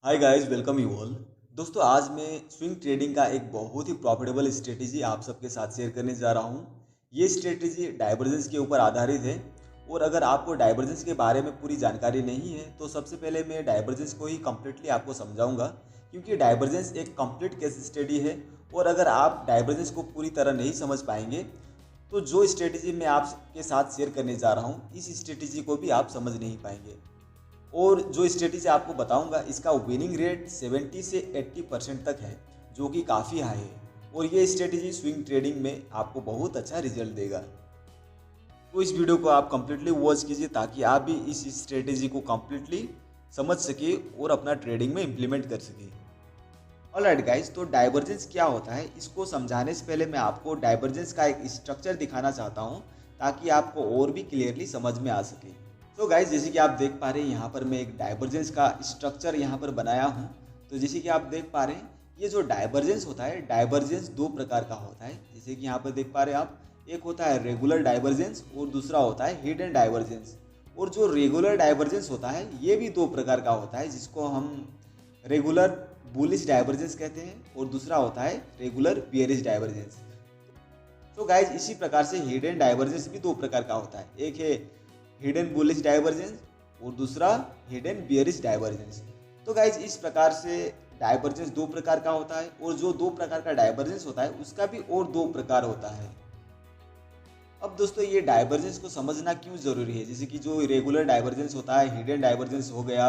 Hi guys, welcome you all. दोस्तों, आज मैं स्विंग ट्रेडिंग का एक बहुत ही प्रॉफिटेबल स्ट्रेटेजी आप सबके साथ शेयर करने जा रहा हूँ। ये स्ट्रेटेजी डाइवर्जेंस के ऊपर आधारित है। और अगर आपको डाइवर्जेंस के बारे में पूरी जानकारी नहीं है तो सबसे पहले मैं डाइवर्जेंस को ही कम्प्लीटली आपको समझाऊंगा, क्योंकि डाइवर्जेंस एक कंप्लीट केस स्टडी है। और अगर आप डाइवर्जेंस को पूरी तरह नहीं समझ पाएंगे तो जो स्ट्रेटेजी मैं आपके साथ शेयर करने जा रहा हूँ, इस स्ट्रेटेजी को भी आप समझ नहीं पाएंगे। और जो स्ट्रेटेजी आपको बताऊंगा, इसका विनिंग रेट 70 से 80% तक है, जो कि काफ़ी हाई है। और ये स्ट्रेटेजी स्विंग ट्रेडिंग में आपको बहुत अच्छा रिजल्ट देगा। तो इस वीडियो को आप कम्प्लीटली वॉच कीजिए ताकि आप भी इस स्ट्रेटेजी को कम्प्लीटली समझ सके और अपना ट्रेडिंग में इम्प्लीमेंट कर सके। ऑलराइट गाइस, तो डाइवर्जेंस क्या होता है, इसको समझाने से पहले मैं आपको डाइवर्जेंस का एक स्ट्रक्चर दिखाना चाहता हूँ ताकि आपको और भी क्लियरली समझ में आ सके। तो गाइस, जैसे कि आप देख पा रहे हैं, यहाँ पर मैं एक डाइवर्जेंस का स्ट्रक्चर यहाँ पर बनाया हूँ। तो जैसे कि आप देख पा रहे हैं, ये जो डाइवर्जेंस होता है, डाइवर्जेंस दो प्रकार का होता है। जैसे कि यहाँ पर देख पा रहे हैं आप, एक होता है रेगुलर डाइवर्जेंस और दूसरा होता है हिडन डाइवर्जेंस। और जो रेगुलर डाइवर्जेंस होता है, ये भी दो प्रकार का होता है, जिसको हम रेगुलर बुलिश डाइवर्जेंस कहते हैं और दूसरा होता है रेगुलर बियरिश डाइवर्जेंस। तो गाइज, इसी प्रकार से हिडन डाइवर्जेंस भी दो प्रकार का होता है। एक है हिडन बुलिश डाइवर्जेंस और दूसरा हिडन बियरिश डाइवर्जेंस। तो गाइज, इस प्रकार से डाइवर्जेंस दो प्रकार का होता है और जो दो प्रकार का डाइवर्जेंस होता है उसका भी और दो प्रकार होता है। अब दोस्तों, ये डाइवर्जेंस को समझना क्यों ज़रूरी है, जैसे कि जो रेगुलर डाइवर्जेंस होता है, हिडन डाइवर्जेंस हो गया,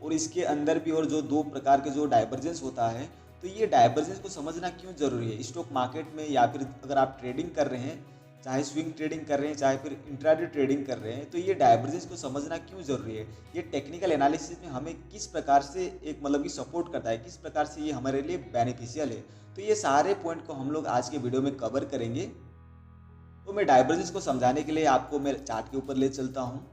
और इसके अंदर भी और जो दो प्रकार के जो डाइवर्जेंस होता है, तो ये डाइवर्जेंस को समझना क्यों ज़रूरी है स्टॉक मार्केट में, या फिर अगर आप ट्रेडिंग कर रहे हैं, चाहे स्विंग ट्रेडिंग कर रहे हैं चाहे फिर इंट्राडे ट्रेडिंग कर रहे हैं, तो ये डाइवर्जेंस को समझना क्यों ज़रूरी है। ये टेक्निकल एनालिसिस में हमें किस प्रकार से एक मतलब कि सपोर्ट करता है, किस प्रकार से ये हमारे लिए बेनिफिशियल है। तो ये सारे पॉइंट को हम लोग आज के वीडियो में कवर करेंगे। तो मैं डाइवर्जेंस को समझाने के लिए आपको मैं चार्ट के ऊपर ले चलता हूँ।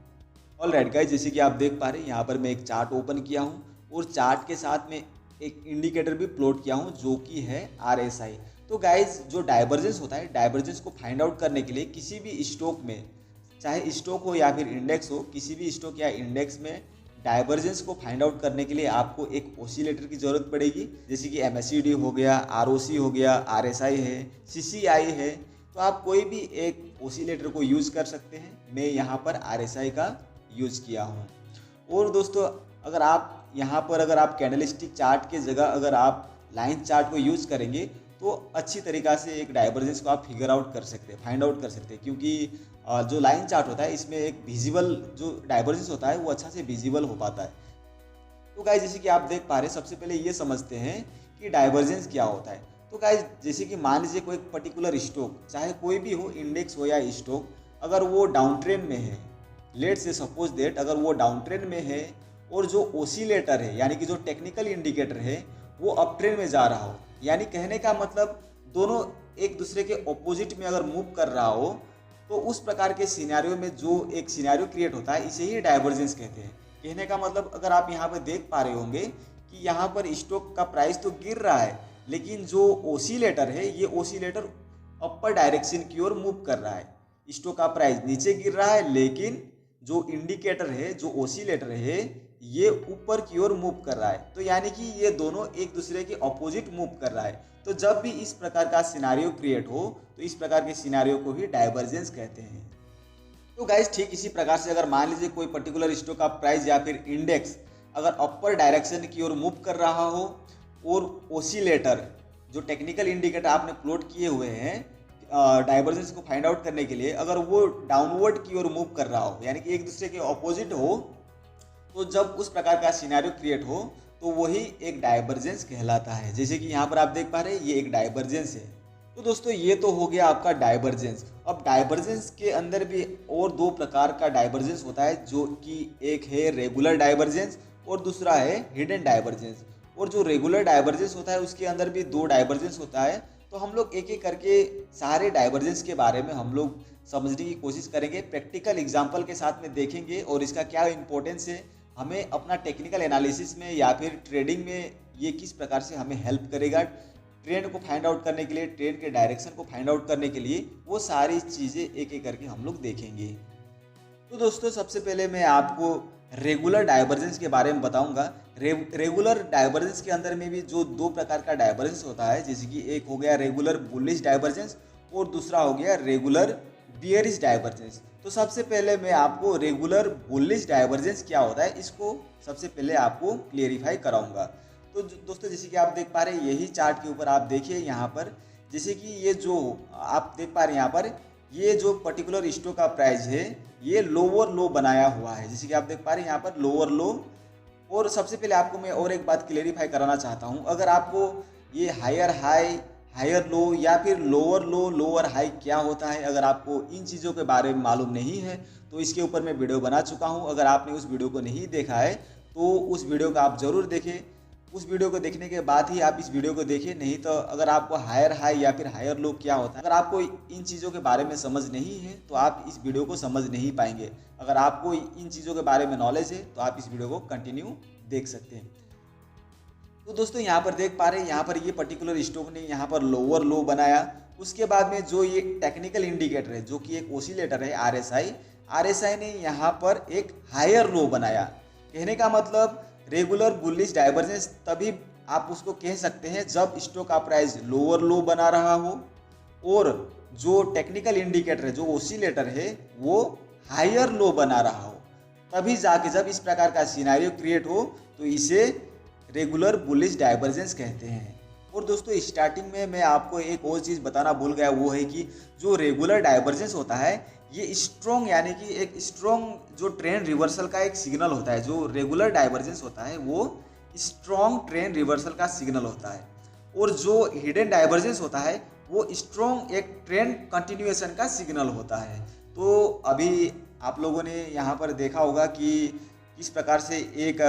ऑलराइट गाइस, जैसे कि आप देख पा रहे हैं, यहाँ पर मैं एक चार्ट ओपन किया हूँ और चार्ट के साथ में एक इंडिकेटर भी प्लॉट किया हूँ जो कि है RSI। तो गाइस, जो डाइवर्जेंस होता है, डाइवर्जेंस को फाइंड आउट करने के लिए किसी भी स्टॉक में, चाहे स्टॉक हो या फिर इंडेक्स हो, किसी भी स्टॉक या इंडेक्स में डाइवर्जेंस को फाइंड आउट करने के लिए आपको एक ऑसिलेटर की ज़रूरत पड़ेगी। जैसे कि MACD हो गया, ROC हो गया, RSI है, CCI है। तो आप कोई भी एक ऑसिलेटर को यूज़ कर सकते हैं। मैं यहाँ पर RSI का यूज़ किया हूँ। और दोस्तों, अगर आप यहाँ पर अगर आप कैंडलस्टिक चार्ट के जगह अगर आप लाइन चार्ट को यूज़ करेंगे तो अच्छी तरीक़ा से एक डाइवर्जेंस को आप फिगर आउट कर सकते हैं, फाइंड आउट कर सकते हैं। क्योंकि जो लाइन चार्ट होता है, इसमें एक विजिबल जो डाइवर्जेंस होता है वो अच्छा से विजिबल हो पाता है। तो गाइस, जैसे कि आप देख पा रहे हैं, सबसे पहले ये समझते हैं कि डाइवर्जेंस क्या होता है। तो गाइस, जैसे कि मान लीजिए कोई पर्टिकुलर स्टॉक, चाहे कोई भी हो, इंडेक्स हो या स्टॉक, अगर वो डाउन ट्रेंड में है, लेट से सपोज दैट अगर वो डाउन ट्रेंड में है और जो ओसिलेटर है यानी कि जो टेक्निकल इंडिकेटर है वो अप ट्रेंड में जा रहा हो, यानी कहने का मतलब दोनों एक दूसरे के ऑपोजिट में अगर मूव कर रहा हो, तो उस प्रकार के सिनेरियो में जो एक सिनेरियो क्रिएट होता है, इसे ही डाइवर्जेंस कहते हैं। कहने का मतलब, अगर आप यहाँ पर देख पा रहे होंगे कि यहाँ पर स्टॉक का प्राइस तो गिर रहा है, लेकिन जो ओसिलेटर है, ये ओसिलेटर अपर डायरेक्शन की ओर मूव कर रहा है। स्टॉक का प्राइस नीचे गिर रहा है, लेकिन जो इंडिकेटर है, जो ओसिलेटर है, ये ऊपर की ओर मूव कर रहा है। तो यानी कि ये दोनों एक दूसरे के ऑपोजिट मूव कर रहा है। तो जब भी इस प्रकार का सिनेरियो क्रिएट हो, तो इस प्रकार के सिनेरियो को ही डाइवर्जेंस कहते हैं। तो गाइस, ठीक इसी प्रकार से अगर मान लीजिए कोई पर्टिकुलर स्टॉक का प्राइस या फिर इंडेक्स अगर अपर डायरेक्शन की ओर मूव कर रहा हो और ओसिलेटर जो टेक्निकल इंडिकेटर आपने प्लॉट किए हुए हैं डाइवर्जेंस को फाइंड आउट करने के लिए, अगर वो डाउनवर्ड की ओर मूव कर रहा हो, यानी कि एक दूसरे के ऑपोजिट हो, तो जब उस प्रकार का सिनेरियो क्रिएट हो तो वही एक डाइवर्जेंस कहलाता है। जैसे कि यहाँ पर आप देख पा रहे हैं, ये एक डाइवर्जेंस है। तो दोस्तों, ये तो हो गया आपका डाइवर्जेंस। अब डाइवर्जेंस के अंदर भी और दो प्रकार का डाइवर्जेंस होता है, जो कि एक है रेगुलर डाइवर्जेंस और दूसरा है हिडन डाइवर्जेंस। और जो रेगुलर डाइवर्जेंस होता है, उसके अंदर भी दो डाइवर्जेंस होता है। तो हम लोग एक एक करके सारे डाइवर्जेंस के बारे में हम लोग समझने की कोशिश करेंगे, प्रैक्टिकल एग्जांपल के साथ में देखेंगे और इसका क्या इंपॉर्टेंस है, हमें अपना टेक्निकल एनालिसिस में या फिर ट्रेडिंग में ये किस प्रकार से हमें हेल्प करेगा, ट्रेंड को फाइंड आउट करने के लिए, ट्रेंड के डायरेक्शन को फाइंड आउट करने के लिए, वो सारी चीज़ें एक एक करके हम लोग देखेंगे। तो दोस्तों, सबसे पहले मैं आपको रेगुलर डाइवर्जेंस के बारे में बताऊंगा। रेगुलर डाइवर्जेंस के अंदर में भी जो दो प्रकार का डाइवर्जेंस होता है, जैसे कि एक हो गया रेगुलर बुलिश डाइवर्जेंस और दूसरा हो गया रेगुलर बियरिश डाइवर्जेंस। तो सबसे पहले मैं आपको रेगुलर बुलिश डाइवर्जेंस क्या होता है इसको सबसे पहले आपको क्लियरिफाई कराऊंगा। तो दोस्तों जैसे कि आप देख पा रहे हैं यही चार्ट के ऊपर आप देखिए यहाँ पर, जैसे कि ये जो आप देख पा रहे हैं यहाँ पर ये जो पर्टिकुलर स्टॉक का प्राइस है ये लोअर लो बनाया हुआ है, जैसे कि आप देख पा रहे हैं यहाँ पर लोअर लो। और सबसे पहले आपको मैं और एक बात क्लेरिफाई कराना चाहता हूँ, अगर आपको ये हायर हाई हायर लो या फिर लोअर लो लोअर हाई क्या होता है, अगर आपको इन चीज़ों के बारे में मालूम नहीं है तो इसके ऊपर मैं वीडियो बना चुका हूँ। अगर आपने उस वीडियो को नहीं देखा है तो उस वीडियो को आप ज़रूर देखें, उस वीडियो को देखने के बाद ही आप इस वीडियो को देखें। नहीं तो अगर आपको हायर हाई या फिर हायर लो क्या होता है, अगर आपको इन चीज़ों के बारे में समझ नहीं है तो आप इस वीडियो को समझ नहीं पाएंगे। अगर आपको इन चीज़ों के बारे में नॉलेज है तो आप इस वीडियो को कंटिन्यू देख सकते हैं। तो दोस्तों यहाँ पर देख पा रहे हैं यहाँ पर ये पर्टिकुलर स्टॉक ने यहाँ पर लोअर लो बनाया, उसके बाद में जो ये टेक्निकल इंडिकेटर है जो कि एक ओसिलेटर है आरएसआई ने यहाँ पर एक हायर लो बनाया। कहने का मतलब रेगुलर बुलिश डाइवर्जेंस तभी आप उसको कह सकते हैं जब स्टॉक का प्राइस लोअर लो बना रहा हो और जो टेक्निकल इंडिकेटर है जो ओसिलेटर है वो हायर लो बना रहा हो, तभी जाके जब इस प्रकार का सिनेरियो क्रिएट हो तो इसे रेगुलर बुलिश डाइवर्जेंस कहते हैं। और दोस्तों स्टार्टिंग में मैं आपको एक और चीज़ बताना भूल गया, वो है कि जो रेगुलर डाइवर्जेंस होता है ये स्ट्रॉन्ग यानी कि एक स्ट्रॉन्ग जो ट्रेंड रिवर्सल का एक सिग्नल होता है। जो रेगुलर डाइवर्जेंस होता है वो स्ट्रॉन्ग ट्रेंड रिवर्सल का सिग्नल होता है और जो हिडन डाइवर्जेंस होता है वो स्ट्रॉन्ग एक ट्रेंड कंटिन्यूएशन का सिग्नल होता है। तो अभी आप लोगों ने यहाँ पर देखा होगा कि किस प्रकार से एक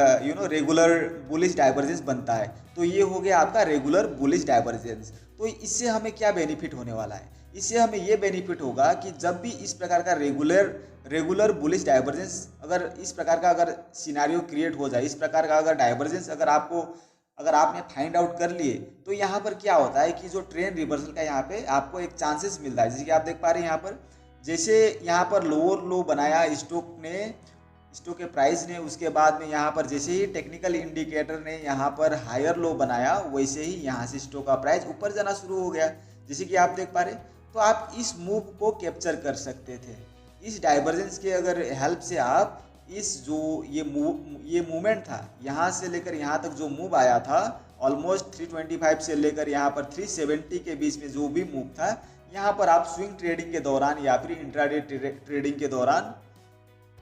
रेगुलर बुलिश डाइवर्जेंस बनता है। तो ये हो गया आपका रेगुलर बुलिश डाइवर्जेंस। तो इससे हमें क्या बेनिफिट होने वाला है, इससे हमें ये बेनिफिट होगा कि जब भी इस प्रकार का रेगुलर बुलिश डाइवर्जेंस अगर इस प्रकार का अगर सिनेरियो क्रिएट हो जाए, इस प्रकार का अगर डाइवर्जेंस अगर आपने फाइंड आउट कर लिए तो यहाँ पर क्या होता है कि जो ट्रेंड रिवर्सल का यहाँ पे आपको एक चांसेस मिलता है। जैसे कि आप देख पा रहे हैं यहाँ पर जैसे यहाँ पर लोअर लो बनाया स्टॉक के प्राइस ने, उसके बाद में यहाँ पर जैसे ही टेक्निकल इंडिकेटर ने यहाँ पर हायर लो बनाया वैसे ही यहाँ से स्टॉक का प्राइस ऊपर जाना शुरू हो गया, जैसे कि आप देख पा रहे। तो आप इस मूव को कैप्चर कर सकते थे, इस डाइवर्जेंस के अगर हेल्प से आप इस जो ये मूवमेंट था यहाँ से लेकर यहाँ तक जो मूव आया था ऑलमोस्ट 325 से लेकर यहाँ पर 370 के बीच में जो भी मूव था, यहाँ पर आप स्विंग ट्रेडिंग के दौरान या फिर इंट्राडे ट्रेडिंग के दौरान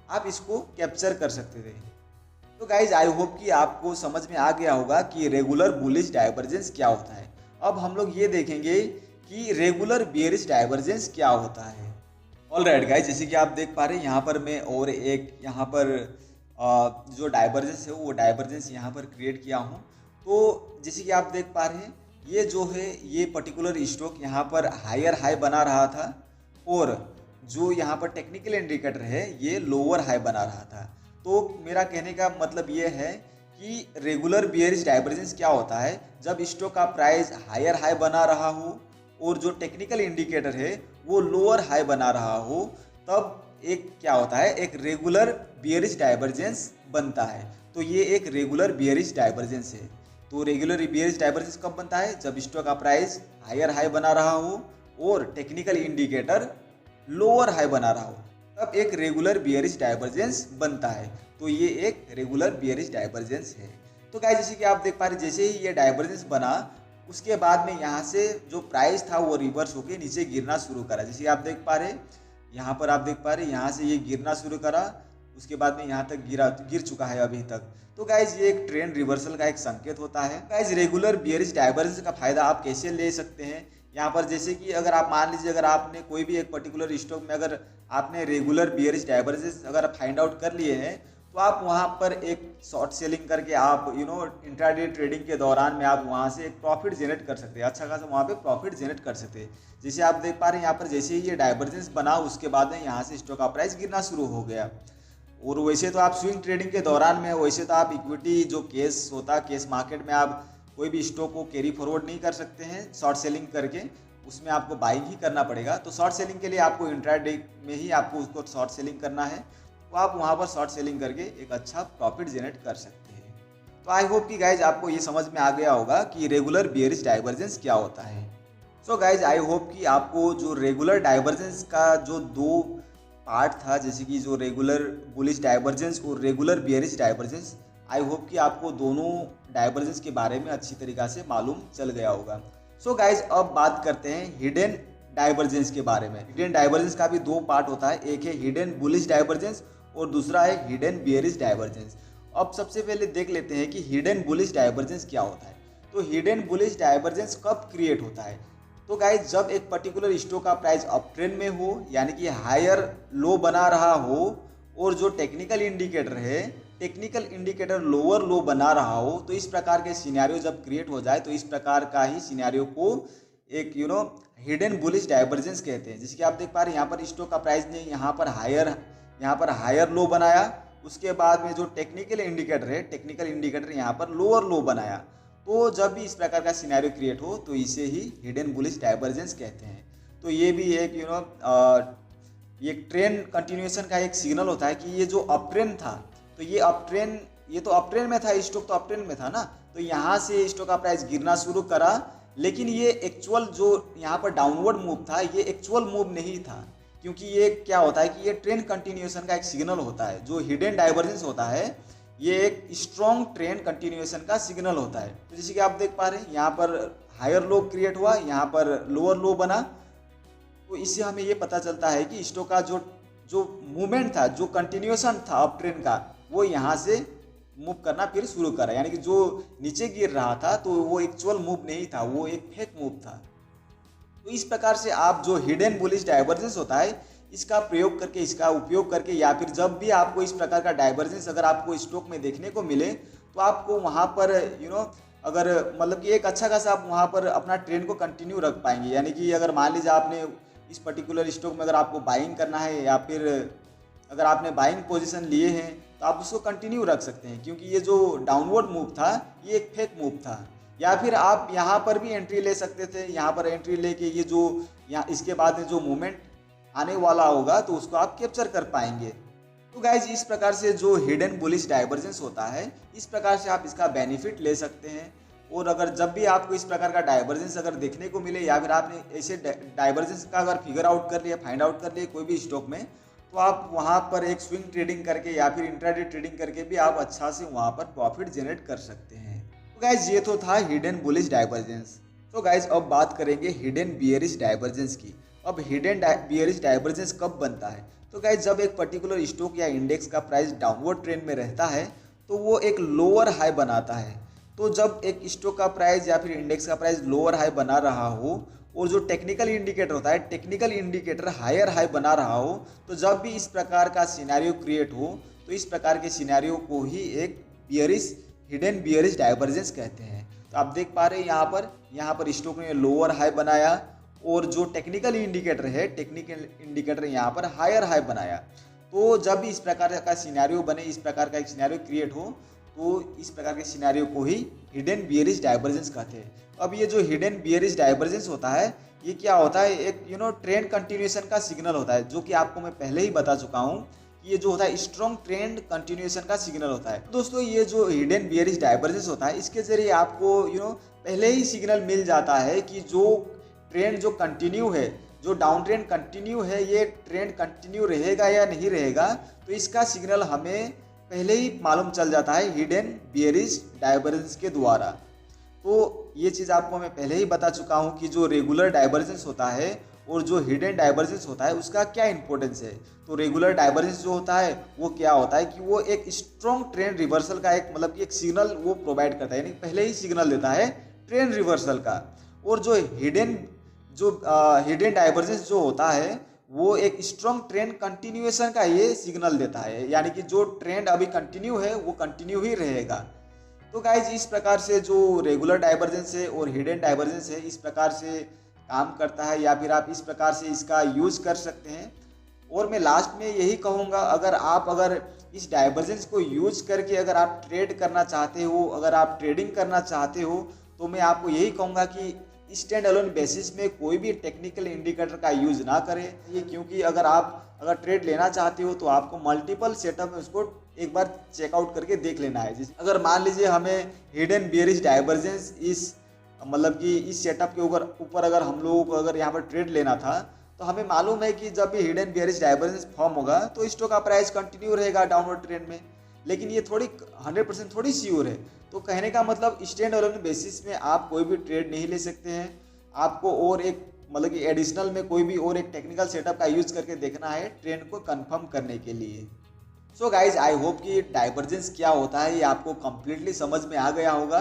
आप इसको कैप्चर कर सकते थे। तो गाइज आई होप कि आपको समझ में आ गया होगा कि रेगुलर बुलिश डाइवर्जेंस क्या होता है। अब हम लोग ये देखेंगे कि रेगुलर बियरिश डाइवर्जेंस क्या होता है। ऑलराइट गाइज, जैसे कि आप देख पा रहे हैं यहाँ पर मैं और एक यहाँ पर जो डाइवर्जेंस है वो डाइवर्जेंस यहाँ पर क्रिएट किया हूँ। तो जैसे कि आप देख पा रहे हैं ये जो है ये पर्टिकुलर स्टॉक यहाँ पर हायर हाई बना रहा था और जो यहाँ पर टेक्निकल इंडिकेटर है ये लोअर हाई बना रहा था। तो मेरा कहने का मतलब ये है कि रेगुलर बियरिश डाइवर्जेंस क्या होता है, जब स्टॉक का प्राइस हायर हाई बना रहा हो और जो टेक्निकल इंडिकेटर है वो लोअर हाई बना रहा हो, तब एक क्या होता है एक रेगुलर बियरिश डाइवर्जेंस बनता है। तो ये एक रेगुलर बियरिश डाइवर्जेंस है। तो रेगुलर बियरिश डाइवर्जेंस कब बनता है, जब स्टॉक का प्राइस हायर हाई बना रहा हो और टेक्निकल इंडिकेटर लोअर हाई बना रहा हो, तब एक रेगुलर बियरिश डाइवर्जेंस बनता है। तो ये एक रेगुलर बियरिश डाइवर्जेंस है। तो गाइस जैसे कि आप देख पा रहे जैसे ही ये डाइवर्जेंस बना उसके बाद में यहाँ से जो प्राइस था वो रिवर्स होकर नीचे गिरना शुरू करा। जैसे आप देख पा रहे यहाँ पर आप देख पा रहे यहाँ से ये गिरना शुरू करा, उसके बाद में यहाँ तक गिर चुका है अभी तक। तो गाइज ये एक ट्रेंड रिवर्सल का एक संकेत होता है। गाइज रेगुलर बियरिश डाइवर्जेंस का फायदा आप कैसे ले सकते हैं, यहाँ पर जैसे कि अगर आप मान लीजिए अगर आपने कोई भी एक पर्टिकुलर स्टॉक में अगर आपने रेगुलर बियरिश डाइवर्जेंस अगर फाइंड आउट कर लिए हैं तो आप वहाँ पर एक शॉर्ट सेलिंग करके आप इंट्राडे ट्रेडिंग के दौरान में आप वहाँ से एक प्रॉफिट जनरेट कर सकते हैं, अच्छा खासा वहाँ पे प्रॉफिट जनरेट कर सकते हैं। जैसे आप देख पा रहे हैं यहाँ पर जैसे ही ये डाइवर्जेंस बना उसके बाद में यहाँ से स्टॉक का प्राइस गिरना शुरू हो गया। और वैसे तो आप स्विंग ट्रेडिंग के दौरान में वैसे तो आप इक्विटी जो केस होता है केस मार्केट में आप कोई भी स्टॉक को कैरी फॉरवर्ड नहीं कर सकते हैं शॉर्ट सेलिंग करके, उसमें आपको बाइंग ही करना पड़ेगा। तो शॉर्ट सेलिंग के लिए आपको इंट्राडे में ही आपको उसको शॉर्ट सेलिंग करना है तो आप वहाँ पर शॉर्ट सेलिंग करके एक अच्छा प्रॉफिट जनरेट कर सकते हैं। तो आई होप कि गाइज आपको ये समझ में आ गया होगा कि रेगुलर बियरिश डाइवर्जेंस क्या होता है। सो गाइज आई होप कि आपको जो रेगुलर डाइवर्जेंस का जो दो पार्ट था, जैसे कि जो रेगुलर बुलिश डाइवर्जेंस और regular bearish divergence, I hope कि आपको दोनों डाइवर्जेंस के बारे में अच्छी तरीक़ा से मालूम चल गया होगा। सो गाइज अब बात करते हैं हिडन डाइवर्जेंस के बारे में। हिडन डाइवर्जेंस का भी दो पार्ट होता है, एक है हिडन बुलिश डाइवर्जेंस और दूसरा है हिडन बियरिश डाइवर्जेंस। अब सबसे पहले देख लेते हैं कि हिडन बुलिश डाइवर्जेंस क्या होता है। तो हिडन बुलिश डाइवर्जेंस कब क्रिएट होता है? तो गाइज जब एक पर्टिकुलर स्टॉक का प्राइस अप ट्रेंड में हो, यानी कि हायर लो बना रहा हो, और जो टेक्निकल इंडिकेटर है, टेक्निकल इंडिकेटर लोअर लो बना रहा हो, तो इस प्रकार के सिनेरियो जब क्रिएट हो जाए तो इस प्रकार का ही सिनेरियो को एक हिडन बुलिश डाइवर्जेंस कहते हैं। जैसे कि आप देख पा रहे हैं यहाँ पर स्टॉक का प्राइस ने यहाँ पर हायर लो बनाया, उसके बाद में जो टेक्निकल इंडिकेटर है, टेक्निकल इंडिकेटर यहाँ पर लोअर लो बनाया। तो जब भी इस प्रकार का सिनेरियो क्रिएट हो तो इसे ही हिडन बुलिश डाइवर्जेंस कहते हैं। तो ये भी एक ये ट्रेंड कंटिन्यूएशन का एक सिग्नल होता है कि ये जो अप ट्रेंड था, तो ये तो अप ट्रेंड में था, स्टॉक तो अप ट्रेंड में था ना, तो यहाँ से स्टॉक का प्राइस गिरना शुरू करा, लेकिन ये एक्चुअल जो यहाँ पर डाउनवर्ड मूव था, ये एक्चुअल मूव नहीं था, क्योंकि ये क्या होता है कि ये ट्रेंड कंटिन्यूएशन का एक सिग्नल होता है। जो हिडन डाइवर्जेंस होता है ये एक स्ट्रॉन्ग ट्रेंड कंटिन्यूएशन का सिग्नल होता है। तो जैसे कि आप देख पा रहे हैं यहाँ पर हायर लो क्रिएट हुआ, यहाँ पर लोअर लो बना, तो इससे हमें ये पता चलता है कि स्टॉक का जो मूवमेंट था, जो कंटिन्यूएशन था अप ट्रेंड का, वो यहाँ से मूव करना फिर शुरू करा, यानी कि जो नीचे गिर रहा था तो वो एक्चुअल मूव नहीं था, वो एक फेक मूव था। तो इस प्रकार से आप जो हिडन बुलिश डाइवर्जेंस होता है इसका प्रयोग करके, इसका उपयोग करके, या फिर जब भी आपको इस प्रकार का डाइवर्जेंस अगर आपको स्टॉक में देखने को मिले तो आपको वहाँ पर अगर मतलब कि एक अच्छा खासा आप वहाँ पर अपना ट्रेंड को कंटिन्यू रख पाएंगे। यानी कि अगर मान लीजिए आपने इस पर्टिकुलर स्टॉक में अगर आपको बाइंग करना है, या फिर अगर आपने बाइंग पोजीशन लिए हैं तो आप उसको कंटिन्यू रख सकते हैं, क्योंकि ये जो डाउनवर्ड मूव था ये एक फेक मूव था। या फिर आप यहाँ पर भी एंट्री ले सकते थे, यहाँ पर एंट्री लेके ये जो यहाँ इसके बाद में जो मूवमेंट आने वाला होगा तो उसको आप कैप्चर कर पाएंगे। तो गाइज इस प्रकार से जो हिडन बुलिश डाइवर्जेंस होता है, इस प्रकार से आप इसका बेनिफिट ले सकते हैं। और अगर जब भी आपको इस प्रकार का डाइवर्जेंस अगर देखने को मिले, या फिर आपने ऐसे डाइवर्जेंस का अगर फिगर आउट कर लिया, फाइंड आउट कर लिया कोई भी स्टॉक में, तो आप वहाँ पर एक स्विंग ट्रेडिंग करके या फिर इंट्राडे ट्रेडिंग करके भी आप अच्छा से वहाँ पर प्रॉफिट जनरेट कर सकते हैं। तो गाइज ये तो था हिडन बुलिश डाइवर्जेंस। तो गाइज अब बात करेंगे हिडन बियरिश डाइवर्जेंस की। अब हिडन बियरिश डाइवर्जेंस कब बनता है? तो गाइज जब एक पर्टिकुलर स्टॉक या इंडेक्स का प्राइस डाउनवर्ड ट्रेंड में रहता है तो वो एक लोअर हाई बनाता है। तो जब एक स्टॉक का प्राइस या फिर इंडेक्स का प्राइस लोअर हाई बना रहा हो और जो टेक्निकल इंडिकेटर होता है, टेक्निकल इंडिकेटर हायर हाई बना रहा हो, तो जब भी इस प्रकार का सिनेरियो क्रिएट हो तो इस प्रकार के सिनेरियो को ही एक बियरिश हिडन बियरिश डाइवर्जेंस कहते हैं। तो आप देख पा रहे हैं यहाँ पर स्टॉक ने लोअर हाई बनाया और जो टेक्निकल इंडिकेटर है, टेक्निकल इंडिकेटर यहाँ पर हायर हाई बनाया। तो जब भी इस प्रकार का सिनेरियो बने, इस प्रकार का एक सिनेरियो क्रिएट हो, तो इस प्रकार के सिनेरियो को ही हिडन बियरिश डाइवर्जेंस कहते हैं। अब ये जो हिडन बियरिश डाइवर्जेंस होता है ये क्या होता है, एक ट्रेंड कंटिन्यूएशन का सिग्नल होता है, जो कि आपको मैं पहले ही बता चुका हूँ कि ये जो होता है स्ट्रॉन्ग ट्रेंड कंटिन्यूएशन का सिग्नल होता है। दोस्तों ये जो हिडन बियरिश डाइवर्जेंस होता है इसके जरिए आपको पहले ही सिग्नल मिल जाता है कि जो ट्रेंड जो कंटिन्यू है, जो डाउन ट्रेंड कंटिन्यू है, ये ट्रेंड कंटिन्यू रहेगा या नहीं रहेगा, तो इसका सिग्नल हमें पहले ही मालूम चल जाता है हिडन बियरिश डाइवर्जेंस के द्वारा। तो ये चीज़ आपको मैं पहले ही बता चुका हूँ कि जो रेगुलर डाइवर्जेंस होता है और जो हिडन डाइवर्जेंस होता है उसका क्या इंपॉर्टेंस है। तो रेगुलर डाइवर्जेंस जो होता है वो क्या होता है कि वो एक स्ट्रॉन्ग ट्रेंड रिवर्सल का एक मतलब कि एक सिग्नल वो प्रोवाइड करता है, यानी पहले ही सिग्नल देता है ट्रेंड रिवर्सल का। और जो हिडन डाइवर्जेंस जो होता है वो एक स्ट्रॉन्ग ट्रेंड कंटिन्यूएशन का ये सिग्नल देता है, यानी कि जो ट्रेंड अभी कंटिन्यू है वो कंटिन्यू ही रहेगा। तो गाइज इस प्रकार से जो रेगुलर डाइवर्जेंस है और हिडन डाइवर्जेंस है इस प्रकार से काम करता है, या फिर आप इस प्रकार से इसका यूज कर सकते हैं। और मैं लास्ट में यही कहूँगा, अगर इस डाइवर्जेंस को यूज करके अगर आप ट्रेड करना चाहते हो, अगर आप ट्रेडिंग करना चाहते हो, तो मैं आपको यही कहूँगा कि स्टैंड अलोन बेसिस में कोई भी टेक्निकल इंडिकेटर का यूज ना करें, ये क्योंकि अगर ट्रेड लेना चाहते हो तो आपको मल्टीपल सेटअप में उसको एक बार चेकआउट करके देख लेना है। अगर मान लीजिए हमें हिडन बियरिश डाइवर्जेंस इस सेटअप के ऊपर अगर हम लोगों को अगर यहाँ पर ट्रेड लेना था, तो हमें मालूम है कि जब भी हिडन बियरिश डाइवर्जेंस फॉर्म होगा तो स्टॉक का प्राइस कंटिन्यू रहेगा डाउनवर्ड ट्रेंड में, लेकिन ये थोड़ी 100% थोड़ी श्योर है। तो कहने का मतलब स्टैंड अलोन बेसिस में आप कोई भी ट्रेड नहीं ले सकते हैं, आपको और एक कि एडिशनल में कोई भी और एक टेक्निकल सेटअप का यूज करके देखना है ट्रेंड को कंफर्म करने के लिए। सो गाइज, आई होप कि डाइवर्जेंस क्या होता है ये आपको कंप्लीटली समझ में आ गया होगा।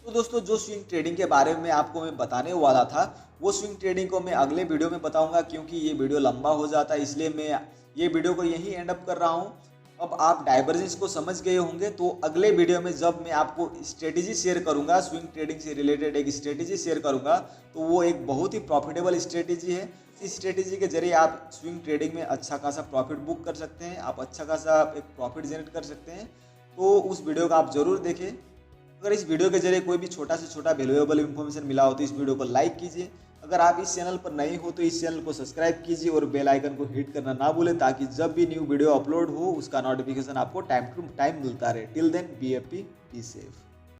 तो दोस्तों, जो स्विंग ट्रेडिंग के बारे में आपको मैं बताने वाला था वो स्विंग ट्रेडिंग को मैं अगले वीडियो में बताऊंगा, क्योंकि ये वीडियो लंबा हो जाता है, इसलिए मैं ये वीडियो को यहीं एंड अप कर रहा हूँ। अब आप डाइवर्जेंस को समझ गए होंगे, तो अगले वीडियो में जब मैं आपको स्ट्रेटेजी शेयर करूंगा, स्विंग ट्रेडिंग से रिलेटेड एक स्ट्रेटेजी शेयर करूंगा, तो वो एक बहुत ही प्रॉफिटेबल स्ट्रेटेजी है। इस स्ट्रेटेजी के जरिए आप स्विंग ट्रेडिंग में अच्छा खासा प्रॉफिट बुक कर सकते हैं, आप अच्छा खासा एक प्रॉफिट जनरेट कर सकते हैं। तो उस वीडियो को आप जरूर देखें। अगर इस वीडियो के जरिए कोई भी छोटा से छोटा वैल्यूएबल इन्फॉर्मेशन मिला हो तो इस वीडियो को लाइक कीजिए। अगर आप इस चैनल पर नए हो तो इस चैनल को सब्सक्राइब कीजिए और बेल आइकन को हिट करना ना भूलें, ताकि जब भी न्यू वीडियो अपलोड हो उसका नोटिफिकेशन आपको टाइम टू टाइम मिलता रहे। Till then, be happy, be safe.